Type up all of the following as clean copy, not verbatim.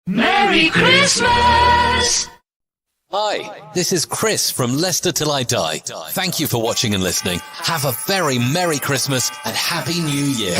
Merry Christmas! Hi, this is Chris from Leicester Till I Die. Thank you for watching and listening. Have a very Merry Christmas and Happy New Year.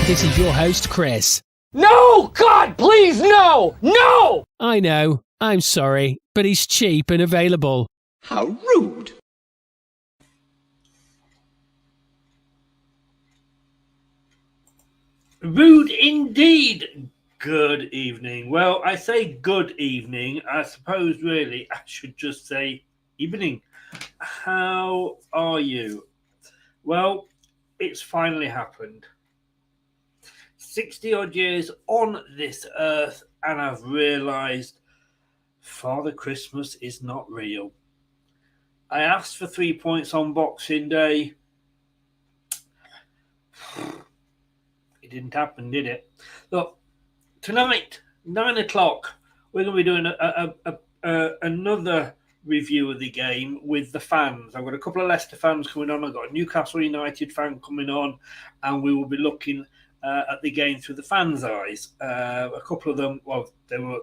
This is your host, Chris. No! God, please, no! No! I know, I'm sorry, but he's cheap and available. How rude! Rude indeed. Good evening. Well, I say good evening. I suppose really I should just say evening. How are you? Well, it's finally happened. 60 odd years on this earth, and I've realised Father Christmas is not real. I asked for 3 points on Boxing Day. It didn't happen, did it? Look, tonight, 9 o'clock, we're going to be doing another review of the game with the fans. I've got a couple of Leicester fans coming on. I've got a Newcastle United fan coming on, and we will be looking at the game through the fans' eyes. A couple of them, well, they were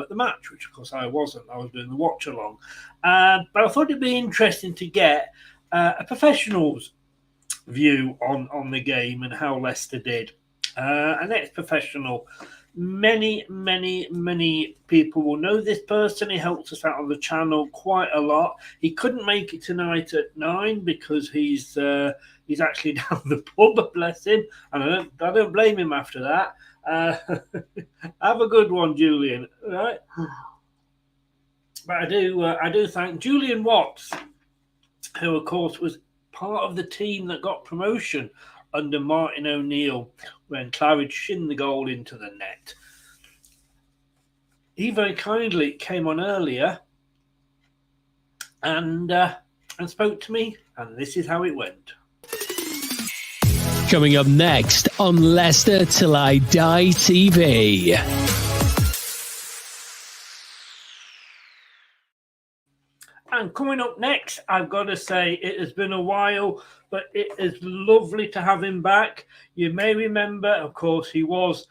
at the match, which of course I wasn't. I was doing the watch along. But I thought it'd be interesting to get a professional's view on the game and how Leicester did. An ex-professional. Many people will know this person. He helps us out on the channel quite a lot. He couldn't make it tonight at 9 because he's actually down the pub, bless him. And I don't blame him after that. Have a good one, Julian. All right. But I do thank Julian Watts, who of course was part of the team that got promotion under Martin O'Neill when Claridge shinned the goal into the net. He very kindly came on earlier and spoke to me, and this is how it went. Coming up next on Leicester Till I Die TV. And coming up next, I've got to say it has been a while, but it is lovely to have him back. You may remember, of course, he was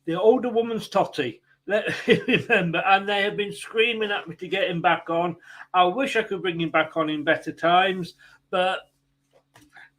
the older woman's totty. Let me remember, and they have been screaming at me to get him back on. I wish I could bring him back on in better times, but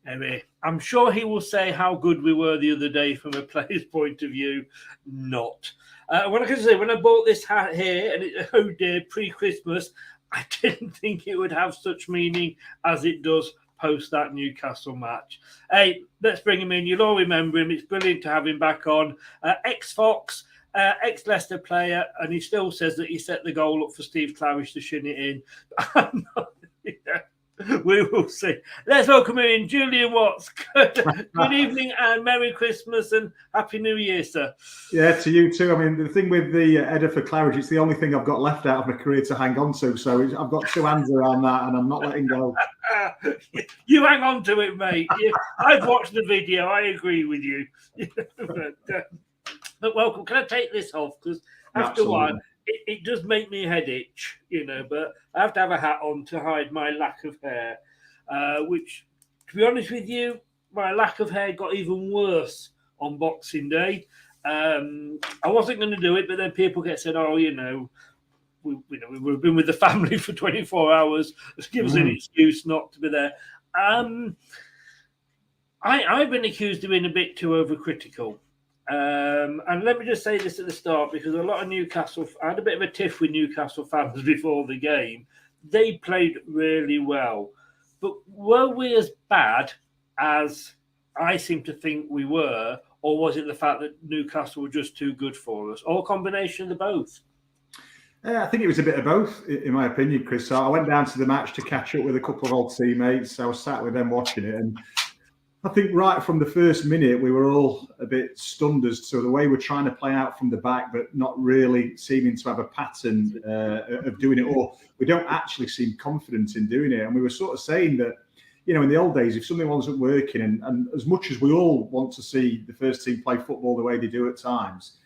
anyway, I'm sure he will say how good we were the other day from a player's point of view. Not. When I bought this hat here, and it, oh dear, pre-Christmas, I didn't think it would have such meaning as it does post that Newcastle match. Hey, let's bring him in. You'll all remember him. It's brilliant to have him back on. Ex-Fox, ex-Leicester player, and he still says that he set the goal up for Steve Claridge to shin it in. We will see. Let's welcome in Julian Watts. Good evening and Merry Christmas and Happy New Year, sir. Yeah, to you too. I mean, the thing with the header for Claridge, it's the only thing I've got left out of my career to hang on to. So I've got two hands around that and I'm not letting go. You hang on to it, mate. I've watched the video. I agree with you. But welcome. Can I take this off? Because after a while, it does make me head itch, but I have to have a hat on to hide my lack of hair, which, to be honest with you, my lack of hair got even worse on Boxing Day. I wasn't going to do it, but then people said, oh, we would have been with the family for 24 hours. It gives us an excuse not to be there. I've been accused of being a bit too overcritical. And let me just say this at the start, because a lot of Newcastle, I had a bit of a tiff with Newcastle fans before the game. They played really well. But were we as bad as I seem to think we were, or was it the fact that Newcastle were just too good for us, or a combination of the both? I think it was a bit of both, in my opinion, Chris. So I went down to the match to catch up with a couple of old teammates. I was sat with them watching it, and I think right from the first minute, we were all a bit stunned as to the way we're trying to play out from the back, but not really seeming to have a pattern of doing it, or we don't actually seem confident in doing it. And we were sort of saying that, you know, in the old days, if something wasn't working, and as much as we all want to see the first team play football the way they do at times,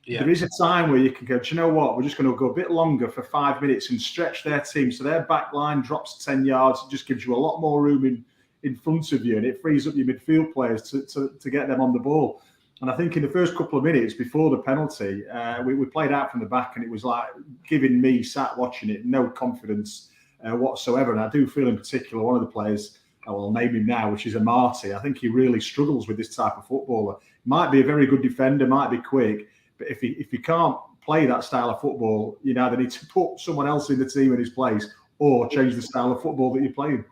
there is a time where you can go, do you know what, we're just going to go a bit longer for 5 minutes and stretch their team so their back line drops 10 yards. It just gives you a lot more room in front of you, and it frees up your midfield players to get them on the ball. And I think in the first couple of minutes before the penalty, we played out from the back, and it was like giving me, sat watching it, no confidence whatsoever. And I do feel in particular one of the players, I'll name him now, which is Amati. I think he really struggles with this type of footballer. Might be a very good defender, might be quick, but if he can't play that style of football, you either need to put someone else in the team in his place or change the style of football that you're playing.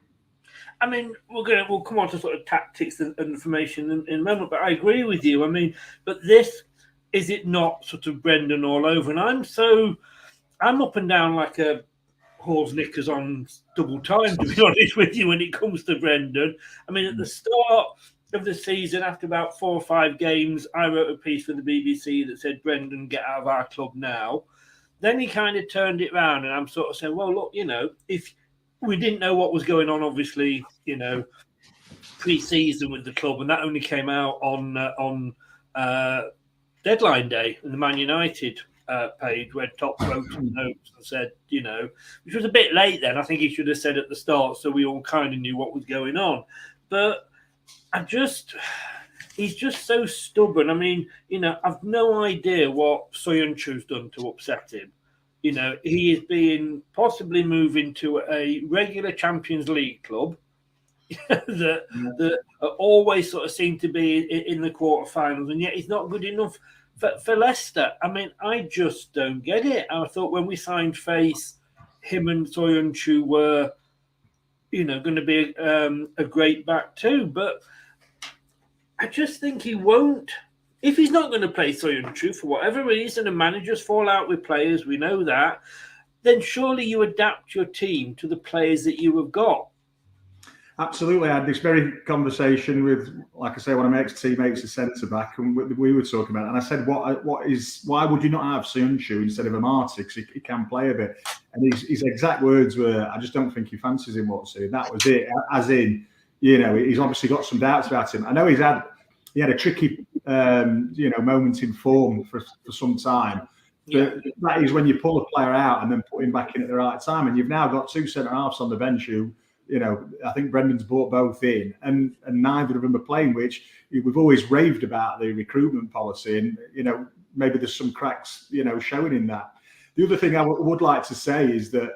I mean, we'll come on to sort of tactics and information in a moment, but I agree with you. I mean, but this, is it not sort of Brendan all over? And I'm up and down like a horse knickers on double time, to be honest with you, when it comes to Brendan. I mean, at the start of the season, after about 4 or 5 games, I wrote a piece for the BBC that said, Brendan, get out of our club now. Then he kind of turned it around, and I'm sort of saying, well, look, you know, if we didn't know what was going on, obviously, you know, pre-season with the club, and that only came out on deadline day in the Man United page, where Top wrote some notes and said, you know, which was a bit late then. I think he should have said at the start, so we all kind of knew what was going on. But he's just so stubborn. I mean, you know, I've no idea what Soyuncu's done to upset him. You know, he is being possibly moving to a regular Champions League club that always sort of seem to be in the quarterfinals, and yet he's not good enough for Leicester. I mean, I just don't get it. I thought when we signed Face, him and Soyuncu were, you know, going to be a great back too, but I just think he won't. If he's not going to play Soyuncu for whatever reason, and managers fall out with players, we know that, then surely you adapt your team to the players that you have got. Absolutely. I had this very conversation with, like I say, one of my ex-teammates, a centre-back, and we were talking about it. And I said, why would you not have Soyuncu instead of Amati? Because he can play a bit. And his exact words were, I just don't think he fancies him whatsoever. That was it. As in, you know, he's obviously got some doubts about him. I know he had a tricky, you know, moment in form for some time. But that is when you pull a player out and then put him back in at the right time. And you've now got 2 centre-halves on the bench who, you know, I think Brendan's brought both in, and neither of them are playing, which we've always raved about the recruitment policy. And, you know, maybe there's some cracks, you know, showing in that. The other thing I would like to say is that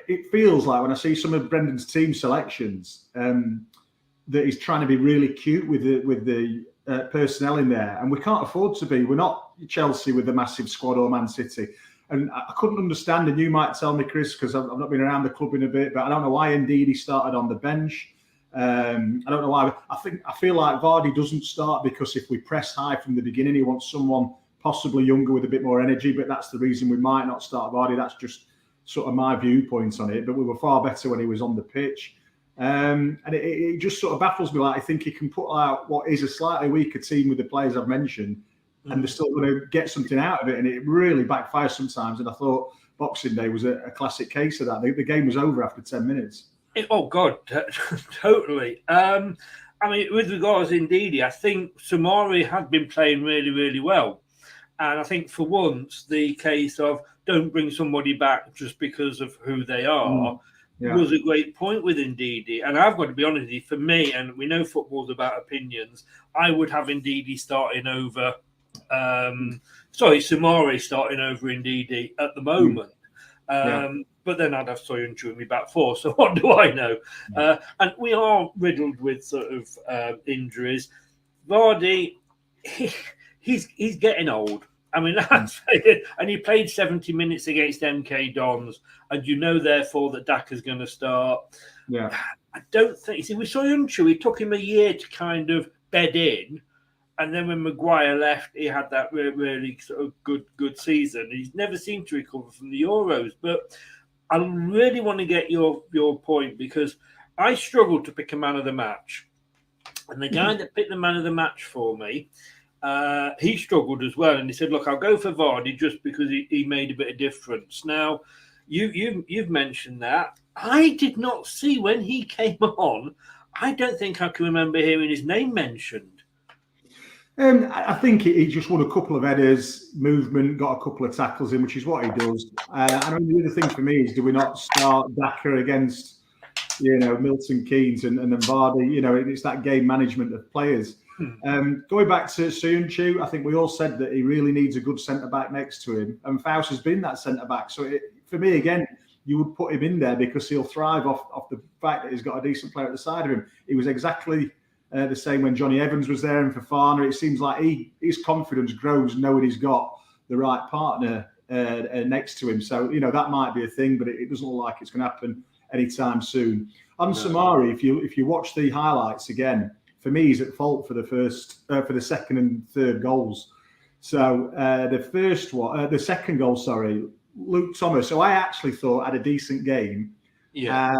it feels like when I see some of Brendan's team selections, that he's trying to be really cute with the personnel in there, and we can't afford to be. We're not Chelsea with the massive squad or Man City, and I couldn't understand. And you might tell me, Chris, because I've not been around the club in a bit, but I don't know why indeed he started on the bench. I don't know why. I feel like Vardy doesn't start because if we press high from the beginning, he wants someone possibly younger with a bit more energy. But that's the reason we might not start Vardy. That's just sort of my viewpoint on it. But we were far better when he was on the pitch. And it just sort of baffles me. Like, I think he can put out what is a slightly weaker team with the players I've mentioned, and they're still going to get something out of it. And it really backfires sometimes. And I thought Boxing Day was a classic case of that. The game was over after 10 minutes. Oh, God, totally. I mean, with regards to Ndidi, I think Samari had been playing really, really well. And I think for once, the case of don't bring somebody back just because of who they are was a great point with Ndidi. And I've got to be honest with you, for me, and we know football's about opinions, I would have Ndidi starting over Sorry, Samari starting over in DD at the moment. But then I'd have Soyuncu in my back four, so what do I know? And we are riddled with sort of injuries. Vardy, he's getting old. I mean, that's and he played 70 minutes against MK Dons, and you know, therefore, that Daka's going to start. Yeah. I don't think... You see, with Soyuncu, it took him a year to kind of bed in, and then when Maguire left, he had that really sort of good season. He's never seemed to recover from the Euros, but I really want to get your point, because I struggled to pick a man of the match. And the guy that picked the man of the match for me, he struggled as well. And he said, look, I'll go for Vardy just because he made a bit of difference. Now, you've mentioned that. I did not see when he came on. I don't think I can remember hearing his name mentioned. I think he just won a couple of headers, movement, got a couple of tackles in, which is what he does. And the other thing for me is, do we not start Daka against, Milton Keynes and then Vardy? It's that game management of players. Going back to Soyuncu, I think we all said that he really needs a good centre-back next to him. And Faust has been that centre-back. So for me, again, you would put him in there because he'll thrive off the fact that he's got a decent player at the side of him. He was exactly... the same when Johnny Evans was there, and Fofana. It seems like his confidence grows knowing he's got the right partner next to him. So, that might be a thing, but it doesn't look like it's going to happen anytime soon. On Samari, if you watch the highlights again, for me, he's at fault for the second and third goals. So the second goal, Luke Thomas, who I actually thought had a decent game. Yeah,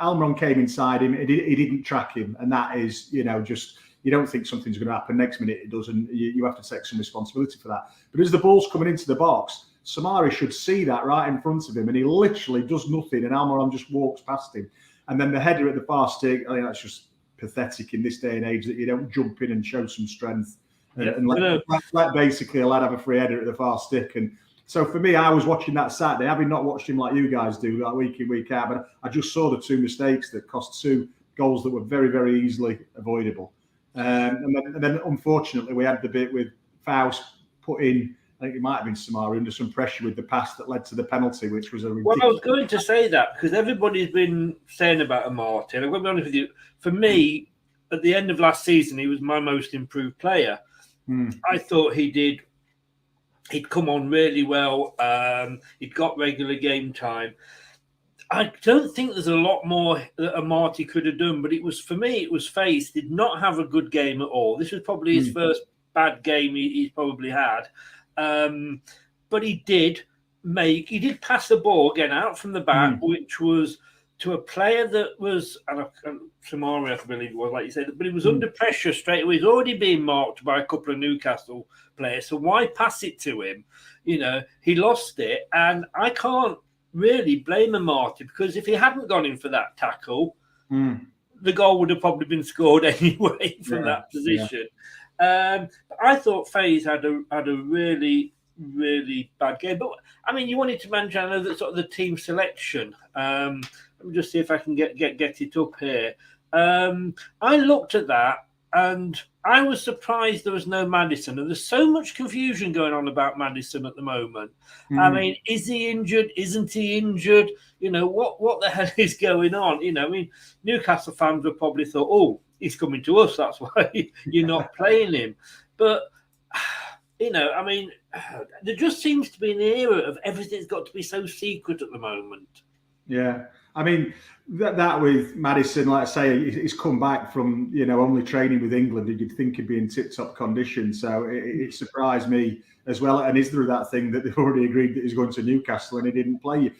Almiron came inside him. He didn't track him, and that is, just you don't think something's going to happen. Next minute it does, and you have to take some responsibility for that. But as the ball's coming into the box, Samari should see that right in front of him, and he literally does nothing, and Almiron just walks past him. And then the header at the far stick, I think that's just pathetic in this day and age that you don't jump in and show some strength and let basically a lad have a free header at the far stick. And so for me, I was watching that Saturday, having not watched him like you guys do, like week in, week out, but I just saw the two mistakes that cost two goals that were very, very easily avoidable. And then unfortunately, we had the bit with Faust put in, I think it might have been Samari, under some pressure with the pass that led to the penalty, which was a ridiculous... Well, I was going to say that, because everybody's been saying about Martin. I'm going to be honest with you. For me, at the end of last season, he was my most improved player. I thought he'd come on really well. He'd got regular game time. I don't think there's a lot more that Amartey could have done, but it was Faith did not have a good game at all. This was probably his first bad game he's probably had. But he did pass the ball again out from the back, which was to a player that was, and Samari, I believe it was, like you said, but he was under pressure straight away. He's already being marked by a couple of Newcastle players, so why pass it to him? He lost it, and I can't really blame Amartey, because if he hadn't gone in for that tackle, the goal would have probably been scored anyway from that position. But I thought FaZe had a really, really bad game. But I mean, you wanted to mention, I know that sort of the team selection. Let me just see if I can get it up here. I looked at that and I was surprised there was no Maddison. And there's so much confusion going on about Maddison at the moment. I mean, is he injured? Isn't he injured? What the hell is going on? I mean, Newcastle fans would probably thought, oh, he's coming to us. That's why you're not playing him. But, I mean, there just seems to be an era of everything's got to be so secret at the moment. Yeah. I mean, that with Maddison, like I say, he's come back from, only training with England, and you'd think he'd be in tip-top condition. So it surprised me as well. And is there that thing that they've already agreed that he's going to Newcastle and he didn't play?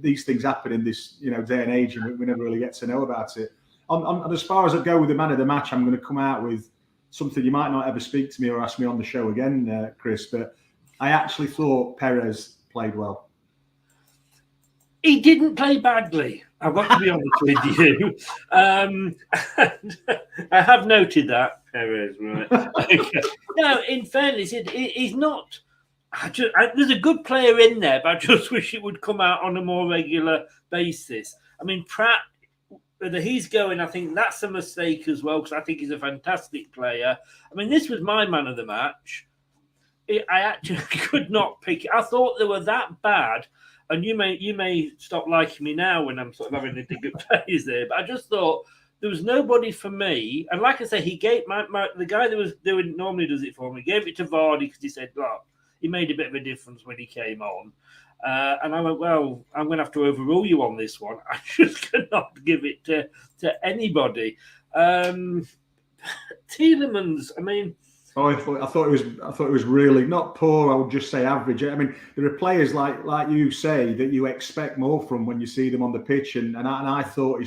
These things happen in this, day and age, and we never really get to know about it. On as far as I go with the man of the match, I'm going to come out with something you might not ever speak to me or ask me on the show again, Chris, but I actually thought Perez played well. He didn't play badly. I've got to be honest with you. I have noted that, Perez, right? No, in fairness, he's not. There's a good player in there, but I just wish it would come out on a more regular basis. I mean, Pratt, whether he's going, I think that's a mistake as well, because I think he's a fantastic player. I mean, this was my man of the match. I actually could not pick it. I thought they were that bad. And you may stop liking me now when I'm sort of having a dig at plays there, but I just thought there was nobody for me. And like I say, he gave the guy that was doing normally does it for me. Gave it to Vardy because he said, look, he made a bit of a difference when he came on. And I went, well, I'm going to have to overrule you on this one. I just cannot give it to anybody. Tielemans, I mean. Oh, I thought it was really not poor. I would just say average. I mean, there are players like you say that you expect more from when you see them on the pitch, and I thought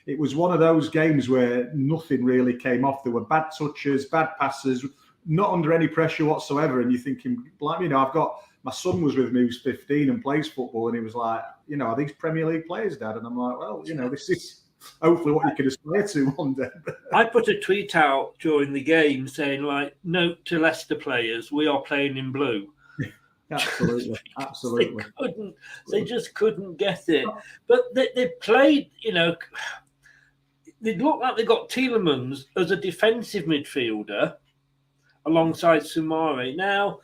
it was one of those games where nothing really came off. There were bad touches, bad passes, not under any pressure whatsoever. And you're thinking, like, I've got my son was with me, who's 15 and plays football, and he was like, are these Premier League players, Dad? And I'm like, well, this is hopefully what you can aspire to one day. I put a tweet out during the game saying, like, note to Leicester players, we are playing in blue. Absolutely. They just couldn't get it. But they played, they looked like they got Tielemans as a defensive midfielder alongside Soumare. Now,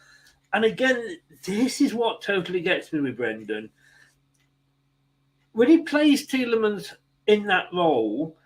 and again, this is what totally gets me with Brendan. When he plays Tielemans in that role,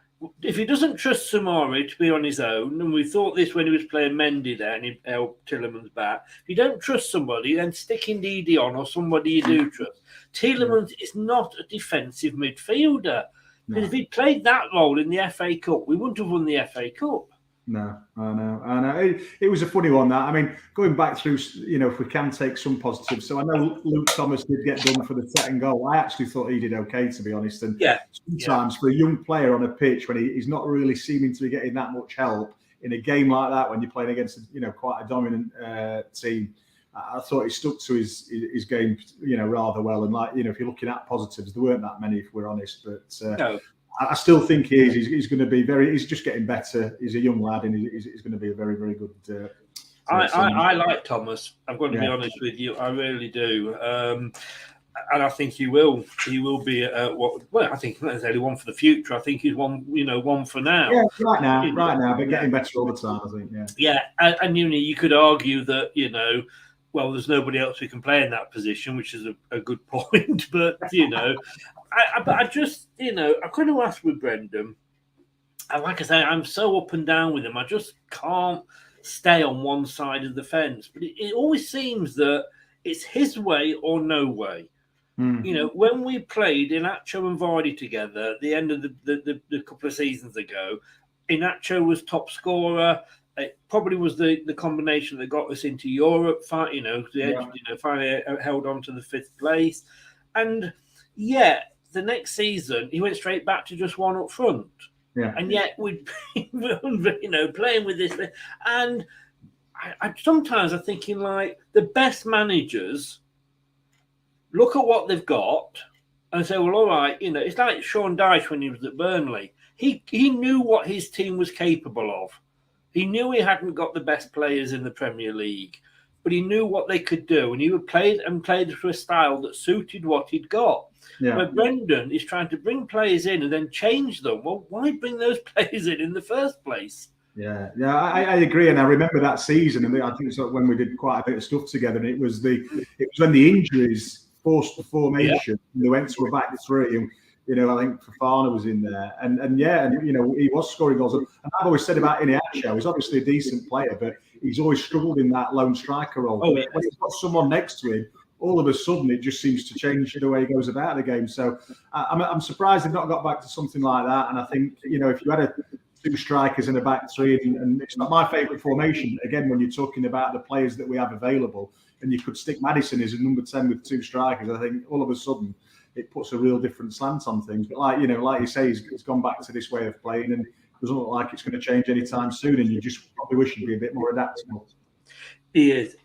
if he doesn't trust Soumare to be on his own, and we thought this when he was playing Mendy there and he helped Tielemans back, if you don't trust somebody, then stick Ndidi on or somebody you do trust. Tielemans is not a defensive midfielder. Because if he played that role in the FA Cup, we wouldn't have won the FA Cup. No, I know. It was a funny one, that. I mean, going back through, if we can take some positives. So I know Luke Thomas did get done for the second goal. I actually thought he did okay, to be honest. And sometimes for a young player on a pitch, when he's not really seeming to be getting that much help in a game like that, when you're playing against, quite a dominant team, I thought he stuck to his game, rather well. And if you're looking at positives, there weren't that many, if we're honest. But no. I still think he's going to be he's just getting better. He's a young lad, and he's going to be a very, very good. I like Thomas. I've got to be honest with you. I really do. And I think he will be I think not necessarily one for the future. I think he's one for now. Yeah, right now, but getting better all the time, I think. Yeah. And you could argue that, well, there's nobody else who can play in that position, which is a good point. But, I just, I couldn't ask with Brendan. And like I say, I'm so up and down with him. I just can't stay on one side of the fence. But it always seems that it's his way or no way. When we played Inacho and Vardy together at the end of the couple of seasons ago, Inacho was top scorer. It probably was the combination that got us into Europe. Finally held on to the 5th place. And the next season he went straight back to just one up front. Yeah. And yet we'd be, playing with this. And I sometimes I'm thinking, like, the best managers look at what they've got and say, well, all right, it's like Sean Dyche when he was at Burnley. He knew what his team was capable of. He knew he hadn't got the best players in the Premier League, but he knew what they could do, and he would play through a style that suited what he'd got. Yeah. But Brendan is trying to bring players in and then change them. Well, why bring those players in the first place? Yeah, I agree, and I remember that season, and I think it's when we did quite a bit of stuff together. And it was when the injuries forced the formation, and they went to a back three, and I think Fofana was in there, and he was scoring goals. And I've always said about Inacho, he's obviously a decent player, but he's always struggled in that lone striker role. When he's got someone next to him, all of a sudden it just seems to change the way he goes about the game. So I'm surprised they've not got back to something like that. And I think if you had two strikers in a back three, and it's not my favourite formation. Again, when you're talking about the players that we have available, and you could stick Maddison as a number 10 with two strikers, I think all of a sudden it puts a real different slant on things. But like you say, he's gone back to this way of playing, and it doesn't look like it's going to change anytime soon. And you just probably wish he'd be a bit more adaptable. He is.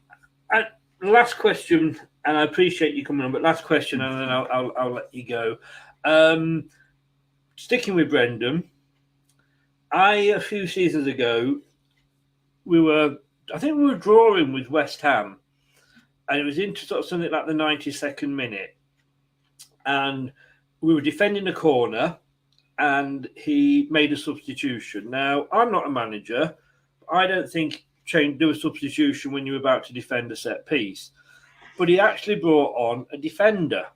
And last question, and I appreciate you coming on, but last question, and then I'll let you go. Sticking with Brendan, a few seasons ago, I think we were drawing with West Ham, and it was into sort of something like the 92nd minute. And we were defending a corner, and he made a substitution. Now, I'm not a manager. I don't think do a substitution when you were about to defend a set piece. But he actually brought on a defender.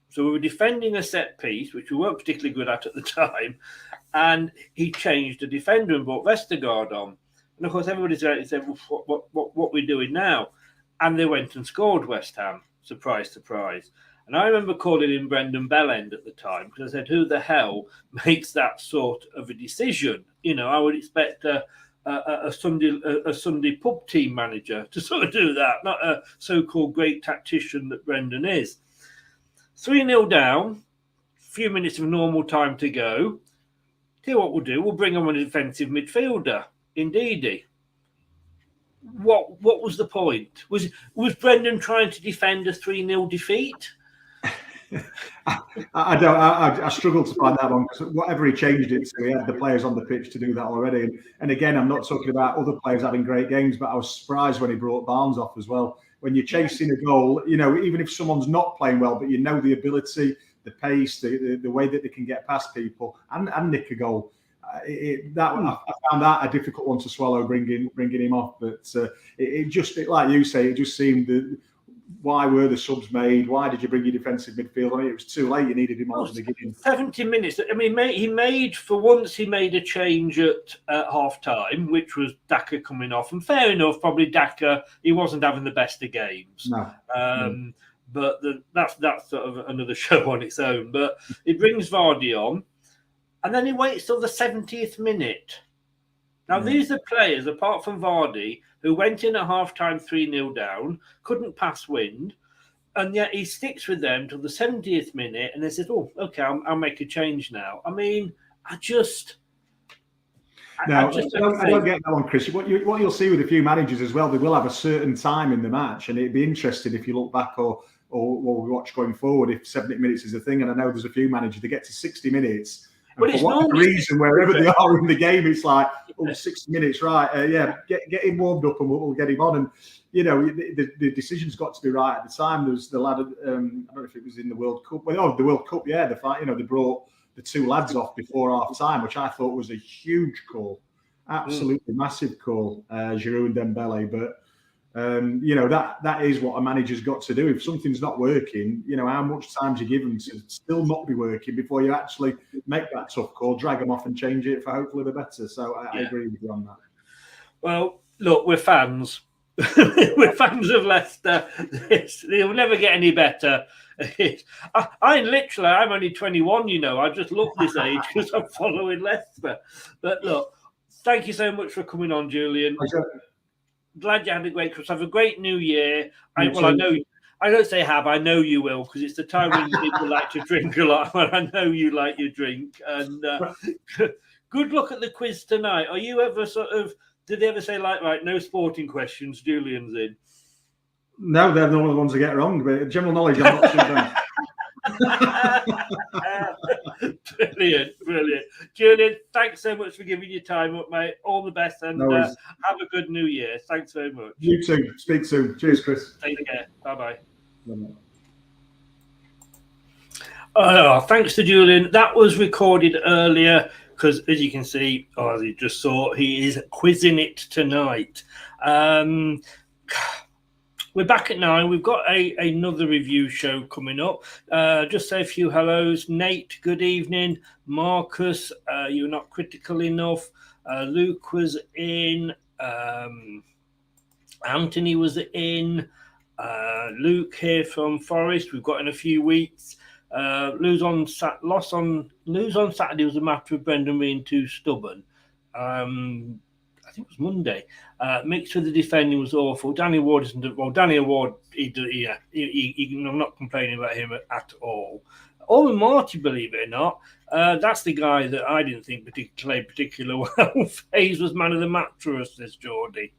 So we were defending a set piece, which we weren't particularly good at the time, and he changed the defender and brought Vestergaard on. And of course, everybody said, well, what we're doing now? And they went and scored, West Ham. Surprise, surprise. And I remember calling him Brendan Bellend at the time, because I said, who the hell makes that sort of a decision? You know, I would expect a Sunday pub team manager to sort of do that, not a so-called great tactician that Brendan is. 3-0 down, a few minutes of normal time to go. Here's what we'll do. We'll bring on a defensive midfielder, Ndidi. What was the point? Was Brendan trying to defend a 3-0 defeat? I struggle to find that one, because whatever he changed it to, he had the players on the pitch to do that already. And again, I'm not talking about other players having great games, but I was surprised when he brought Barnes off as well. When you're chasing a goal, you know, even if someone's not playing well, but you know the ability, the pace, the way that they can get past people and nick a goal. I found that a difficult one to swallow, bringing him off. But it just, like you say, it just seemed that. Why were the subs made? Why did you bring your defensive midfield? I mean, it was too late. You needed him on the beginning. 70 minutes. I mean, he made a change at half time, which was Daka coming off. And fair enough, probably Daka, he wasn't having the best of games. No. But that's sort of another show on its own. But he brings Vardy on, and then he waits till the 70th minute. Now, these are players, apart from Vardy, who went in at half-time 3-0 down, couldn't pass wind, and yet he sticks with them till the 70th minute, and they said, oh, okay, I'll make a change now. I mean, I don't get that one, Chris. What you'll see with a few managers as well, they will have a certain time in the match, and it'd be interesting if you look back or watch going forward if 70 minutes is a thing. And I know there's a few managers that get to 60 minutes. But for whatever reason, wherever they are in the game, it's like, 60 minutes, right? Get him warmed up and we'll get him on. And, you know, the decision's got to be right at the time. There's the lad, I don't know if it was in the World Cup. Well, the World Cup, the fight, you know, they brought the two lads off before half time, which I thought was a huge call. Absolutely massive call, Giroud and Dembele. But, you know, that is what a manager's got to do. If something's not working, you know, how much time do you give them to still not be working before you actually make that tough call, drag them off and change it for hopefully the better. So I agree with you on that. Well, look, we're fans. We're fans of Leicester. They'll never get any better. I'm only 21, you know. I just look this age because I'm following Leicester. But look, thank you so much for coming on, Julian. Glad you had a great Christmas. Have a great New Year. I don't say have. I know you will, because it's the time when people like to drink a lot. But I know you like your drink. And good luck at the quiz tonight. Are you ever did they ever say, like, right, no sporting questions, Julian's in? No, they're the ones that get wrong. But general knowledge, I'm not sure. Brilliant. Julian, thanks so much for giving your time up, mate. All the best, and have a good New Year. Thanks very much. You too. Speak soon. Cheers, Chris. Take care. Bye-bye. Bye-bye. Thanks to Julian. That was recorded earlier because, as you can see, as you just saw, he is quizzing it tonight. We're back at 9. We've got another review show coming up. Just say a few hellos. Nate, good evening. Marcus, you're not critical enough. Luke was in. Anthony was in. Luke here from Forest. We've got in a few weeks. Lose on Saturday was a matter of Brendan being too stubborn. I think it was Monday. Mixed with the defending was awful. Danny Ward isn't. Well, Danny Ward, I'm not complaining about him at all. Owen Marty, believe it or not, that's the guy that I didn't think played particularly well. Hayes was man of the match for us, this Geordie.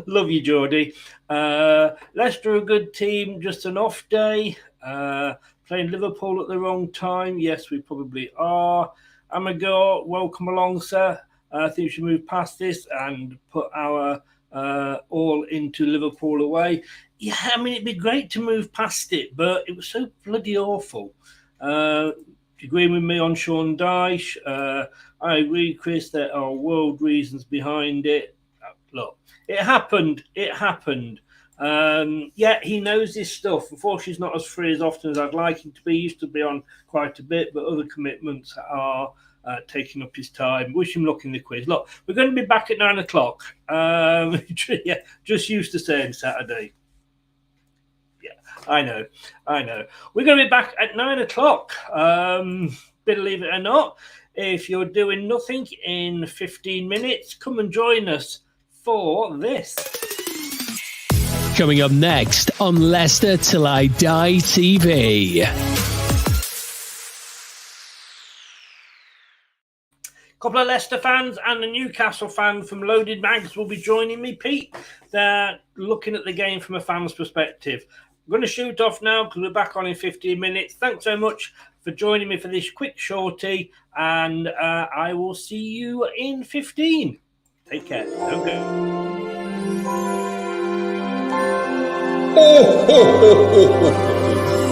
Love you, Geordie. Leicester a good team, just an off day. Playing Liverpool at the wrong time. Yes, we probably are. Amago, welcome along, sir. I think we should move past this and put our all into Liverpool away. Yeah, I mean, it'd be great to move past it, but it was so bloody awful. agreeing with me on Sean Dyche. I agree, Chris, there are world reasons behind it. Look, it happened. It happened. Yeah, he knows his stuff. Unfortunately, he's not as free as often as I'd like him to be. He used to be on quite a bit, but other commitments are taking up his time. Wish him luck in the quiz. Look, we're going to be back at 9 o'clock. Yeah, just used to saying Saturday. I know. We're going to be back at 9 o'clock. Believe it or not, if you're doing nothing in 15 minutes, come and join us for this. Coming up next on Leicester Till I Die TV. Couple of Leicester fans and a Newcastle fan from Loaded Mags will be joining me, Pete. They're looking at the game from a fan's perspective. I'm going to shoot off now because we're back on in 15 minutes. Thanks so much for joining me for this quick shorty, and I will see you in 15. Take care. Don't go.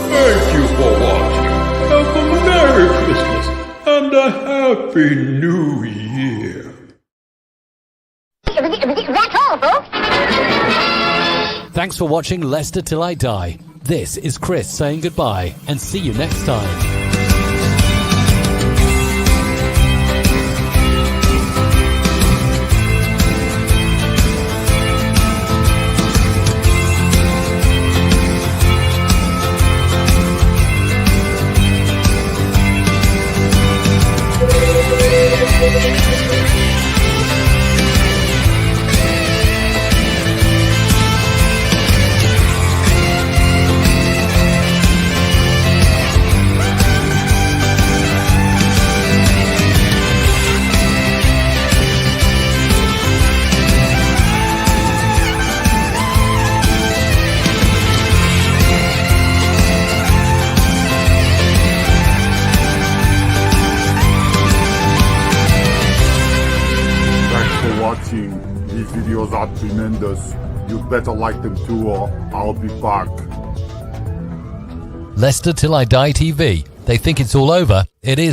Thank you for watching. Have a Merry Christmas and a Happy New Year. That's all, folks. Thanks for watching Leicester Till I Die. This is Chris saying goodbye and see you next time. These videos are tremendous. You better like them too, or I'll be back. Leicester Till I Die TV. They think it's all over. It is.